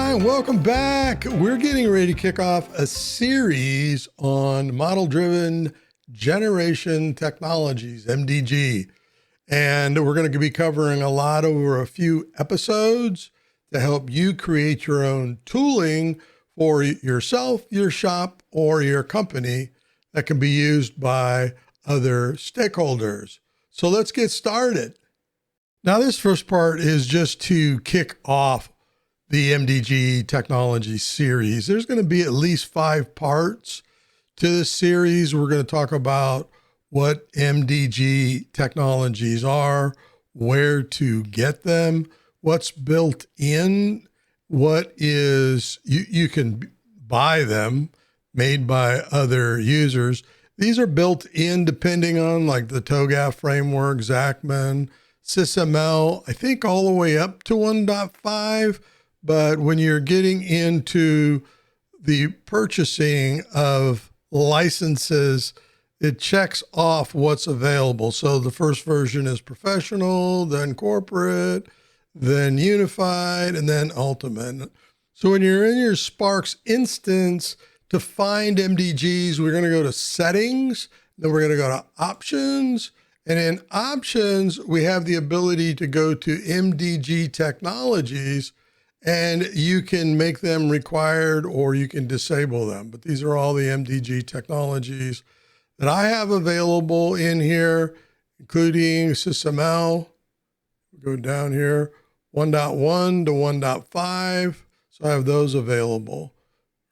Hi, welcome back. We're getting ready to kick off a series on model-driven generation technologies, MDG. And we're going to be covering a lot over a few episodes to help you create your own tooling for yourself, your shop, or your company that can be used by other stakeholders. So let's get started. Now, this first part is just to kick off the MDG technology series. There's going to be at least 5 parts to this series. We're going to talk about what MDG technologies are, where to get them, what's built in, what is, you can buy them made by other users. These are built in depending on like the TOGAF framework, Zachman, SysML, I think all the way up to 1.5. But when you're getting into the purchasing of licenses, it checks off what's available. So the first version is professional, then corporate, then unified, and then ultimate. So when you're in your Sparx instance, to find MDGs, we're going to go to settings, then we're going to go to options. And in options, we have the ability to go to MDG technologies, and you can make them required or you can disable them. But these are all the MDG technologies that I have available in here, including SysML. Go down here, 1.1 to 1.5. So I have those available,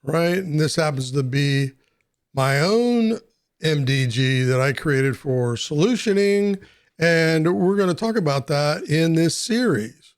right? And this happens to be my own MDG that I created for solutioning. And we're going to talk about that in this series.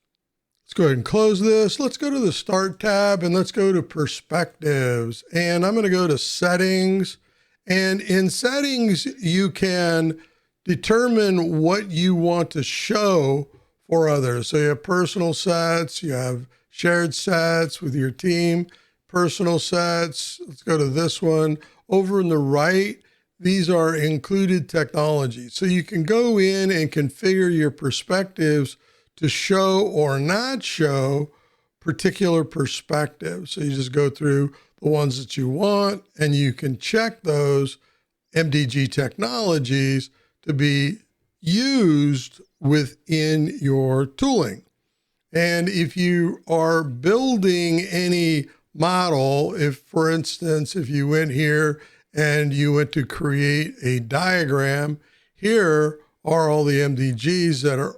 Let's go ahead and close this. Let's go to the Start tab and let's go to Perspectives. And I'm going to go to Settings. And in Settings, you can determine what you want to show for others. So you have personal sets, you have shared sets with your team, personal sets. Let's go to this one. Over on the right, these are included technologies. So you can go in and configure your perspectives to show or not show particular perspectives. So you just go through the ones that you want, and you can check those MDG technologies to be used within your tooling. And if you are building any model, if for instance, if you went here and you went to create a diagram, here are all the MDGs that are,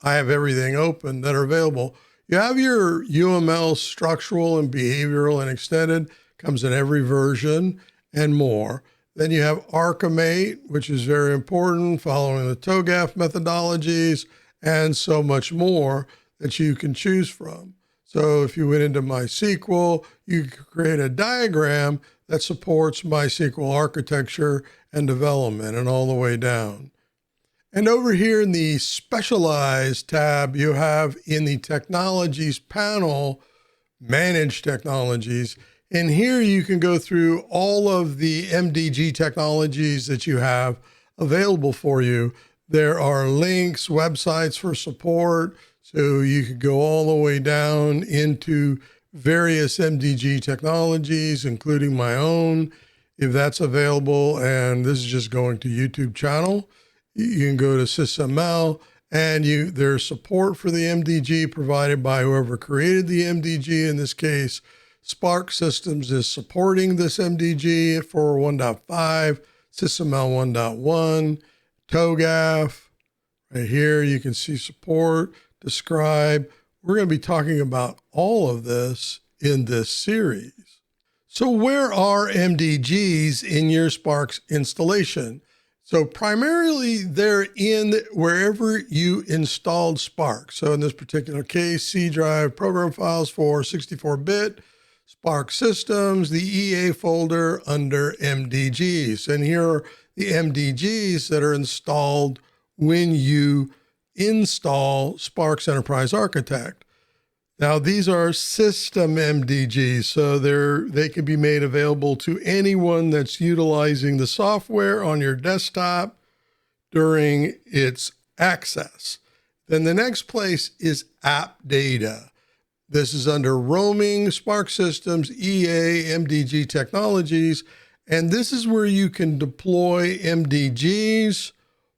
I have everything open that are available. You have your UML structural and behavioral and extended, comes in every version and more. Then you have Archimate, which is very important, following the TOGAF methodologies, and so much more that you can choose from. So if you went into MySQL, you could create a diagram that supports MySQL architecture and development and all the way down. And over here in the Specialized tab, you have in the Technologies panel, Manage Technologies. And here you can go through all of the MDG technologies that you have available for you. There are links, websites for support. So you could go all the way down into various MDG technologies, including my own, if that's available. And this is just going to YouTube channel. You can go to SysML, and there's support for the MDG provided by whoever created the MDG. In this case, Sparx Systems is supporting this MDG for 1.5, SysML 1.1, TOGAF. Right here, you can see support, describe. We're going to be talking about all of this in this series. So where are MDGs in your Sparx installation? So primarily they're in wherever you installed Sparx. So in this particular case, C drive program files for 64-bit, Sparx Systems, the EA folder under MDGs. And here are the MDGs that are installed when you install Sparx Enterprise Architect. Now, these are system MDGs, so they can be made available to anyone that's utilizing the software on your desktop during its access. Then the next place is app data. This is under Roaming, Sparx Systems, EA, MDG Technologies, and this is where you can deploy MDGs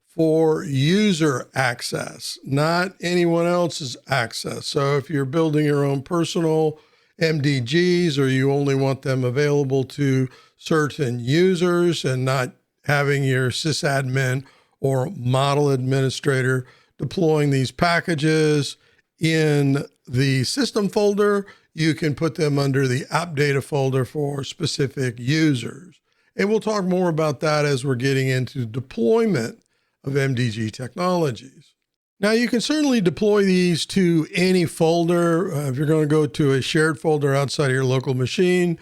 for user access, not anyone else's access. So if you're building your own personal MDGs or you only want them available to certain users and not having your sysadmin or model administrator deploying these packages in the system folder, you can put them under the app data folder for specific users. And we'll talk more about that as we're getting into deployment of MDG technologies. Now, you can certainly deploy these to any folder. If you're going to go to a shared folder outside of your local machine,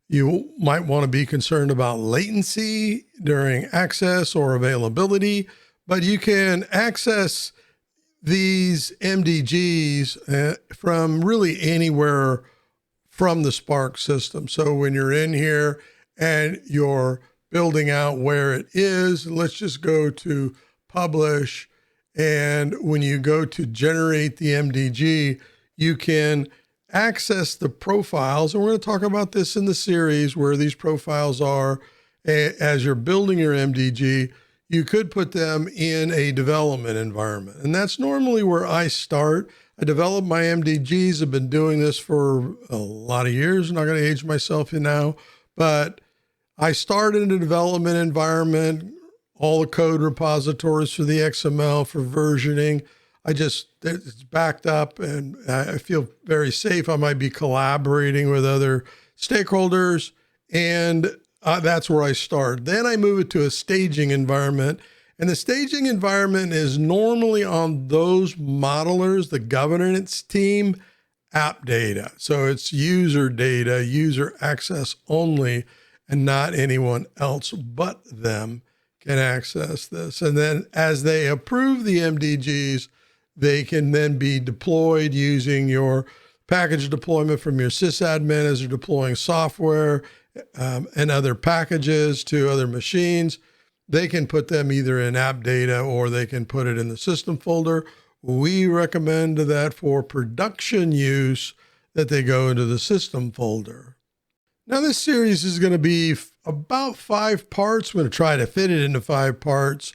you might want to be concerned about latency during access or availability, but you can access these MDGs from really anywhere from the Sparx system. So when you're in here and you're building out where it is, let's just go to publish. And when you go to generate the MDG, you can access the profiles. And we're going to talk about this in the series where these profiles are as you're building your MDG. You could put them in a development environment. And that's normally where I start. I develop my MDGs. I've been doing this for a lot of years. I'm not going to age myself now, but I start in a development environment, all the code repositories for the XML, for versioning. It's backed up and I feel very safe. I might be collaborating with other stakeholders, and that's where I start. Then I move it to a staging environment, and the staging environment is normally on those modelers, the governance team, app data. So it's user data, user access only, and not anyone else but them can access this. And then as they approve the MDGs, they can then be deployed using your package deployment from your sysadmin as you're deploying software and other packages to other machines. They can put them either in app data or they can put it in the system folder. We recommend that for production use that they go into the system folder. Now, this series is going to be about 5 parts. We're going to try to fit it into 5 parts.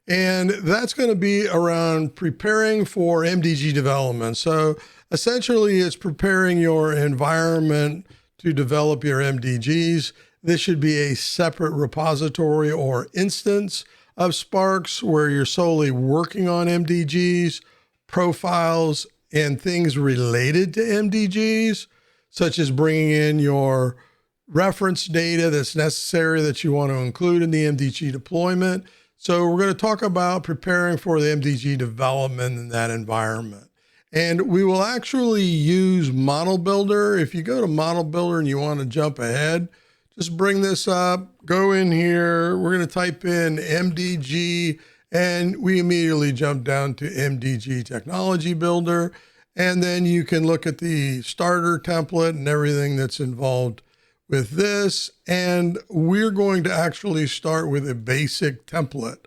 And that's going to be around preparing for MDG development. So essentially, it's preparing your environment to develop your MDGs. This should be a separate repository or instance of Sparx where you're solely working on MDGs, profiles, and things related to MDGs, such as bringing in your reference data that's necessary that you want to include in the MDG deployment. So we're going to talk about preparing for the MDG development in that environment. And we will actually use Model Builder. If you go to Model Builder and you want to jump ahead, just bring this up, go in here. We're going to type in MDG, and we immediately jump down to MDG Technology Builder. And then you can look at the starter template and everything that's involved with this. And we're going to actually start with a basic template.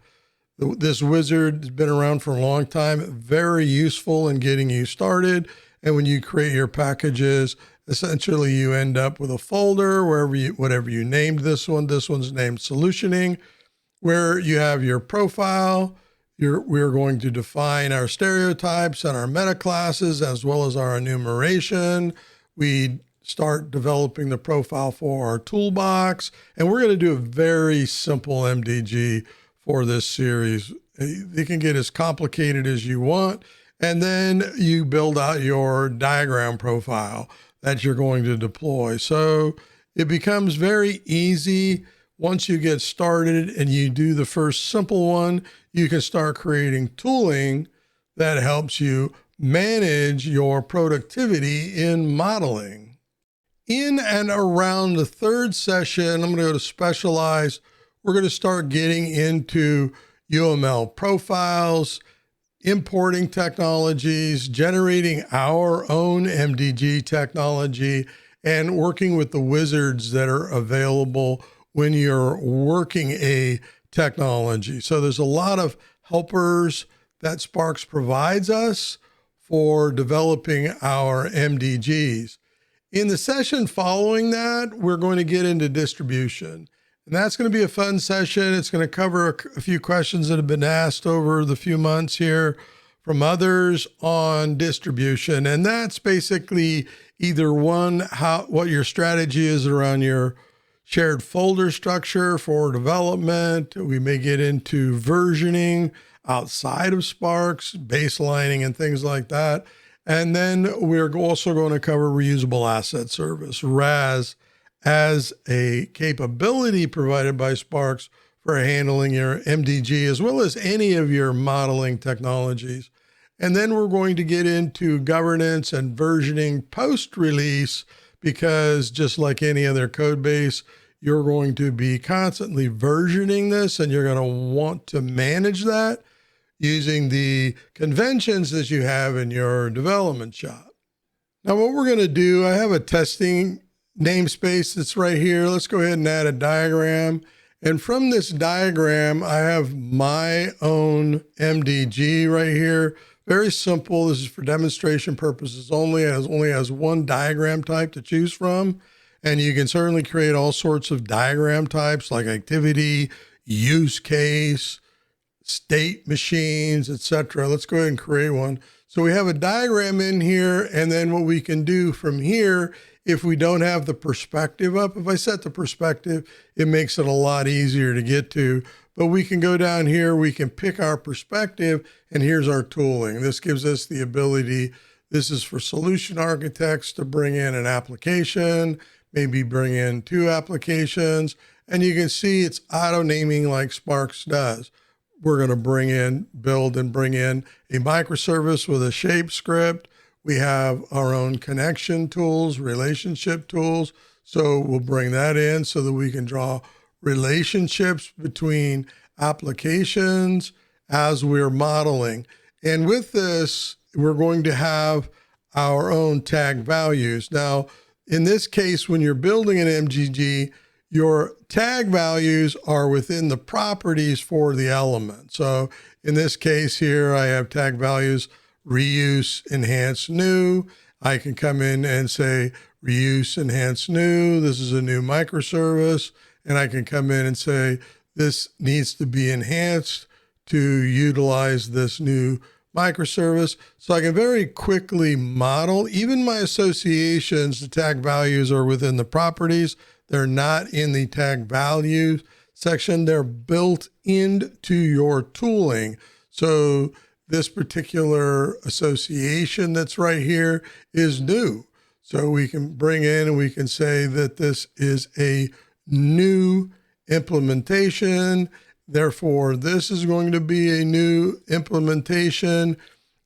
This wizard has been around for a long time, very useful in getting you started. And when you create your packages, essentially you end up with a folder whatever you named this one's named solutioning, where you have your profile. We're going to define our stereotypes and our meta classes, as well as our enumeration. We start developing the profile for our toolbox, and we're going to do a very simple MDG for this series. They can get as complicated as you want, and then you build out your diagram profile that you're going to deploy. So it becomes very easy once you get started and you do the first simple one. You can start creating tooling that helps you manage your productivity in modeling. In and around the 3rd session, I'm going to go to Specialize. We're going to start getting into UML profiles, importing technologies, generating our own MDG technology, and working with the wizards that are available when you're working a technology. So there's a lot of helpers that Sparx provides us for developing our MDGs. In the session following that, we're going to get into distribution. And that's going to be a fun session. It's going to cover a few questions that have been asked over the few months here from others on distribution. And that's basically either one, what your strategy is around your shared folder structure for development. We may get into versioning outside of Sparx, baselining and things like that. And then we're also going to cover reusable asset service, RAS, as a capability provided by Sparx for handling your MDG, as well as any of your modeling technologies. And then we're going to get into governance and versioning post-release, because just like any other code base, you're going to be constantly versioning this, and you're going to want to manage that using the conventions that you have in your development shop. Now, what we're going to do, I have a testing namespace that's right here. Let's go ahead and add a diagram. And from this diagram, I have my own MDG right here. Very simple. This is for demonstration purposes only. It only has one diagram type to choose from. And you can certainly create all sorts of diagram types like activity, use case, state machines, etc. Let's go ahead and create one. So we have a diagram in here, and then what we can do from here, if we don't have the perspective up, if I set the perspective, it makes it a lot easier to get to. But we can go down here, we can pick our perspective, and here's our tooling. This gives us the ability, this is for solution architects to bring in an application, maybe bring in 2 applications, and you can see it's auto naming like Sparx does. We're going to build and bring in a microservice with a shape script. We have our own connection tools, relationship tools. So we'll bring that in so that we can draw relationships between applications as we're modeling. And with this, we're going to have our own tag values. Now, in this case, when you're building an MDG, your tag values are within the properties for the element. So in this case here, I have tag values, reuse, enhance, new. I can come in and say reuse, enhance, new. This is a new microservice. And I can come in and say, this needs to be enhanced to utilize this new microservice. So I can very quickly model, even my associations, the tag values are within the properties. They're not in the tag values section. They're built into your tooling. So this particular association that's right here is new. So we can bring in and we can say that this is a new implementation. Therefore, this is going to be a new implementation.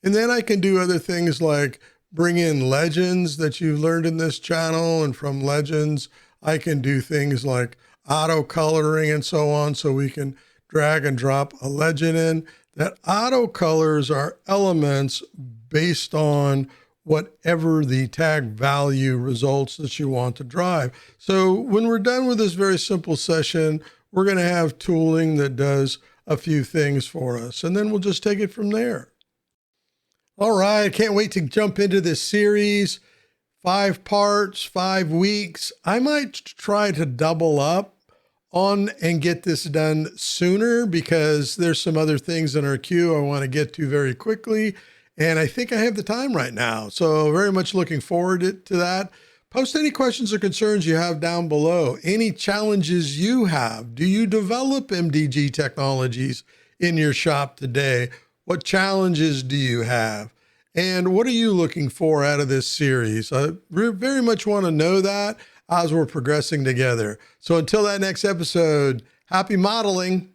And then I can do other things like bring in legends that you've learned in this channel. And from legends, I can do things like auto coloring and so on. So we can drag and drop a legend in. That auto colors are elements based on whatever the tag value results that you want to drive. So when we're done with this very simple session, we're going to have tooling that does a few things for us, and then we'll just take it from there. All right, can't wait to jump into this series. 5 parts, 5 weeks. I might try to double up on and get this done sooner because there's some other things in our queue I want to get to very quickly. And I think I have the time right now. So very much looking forward to that. Post any questions or concerns you have down below. Any challenges you have. Do you develop MDG technologies in your shop today? What challenges do you have? And what are you looking for out of this series? I very much want to know that as we're progressing together. So until that next episode, happy modeling.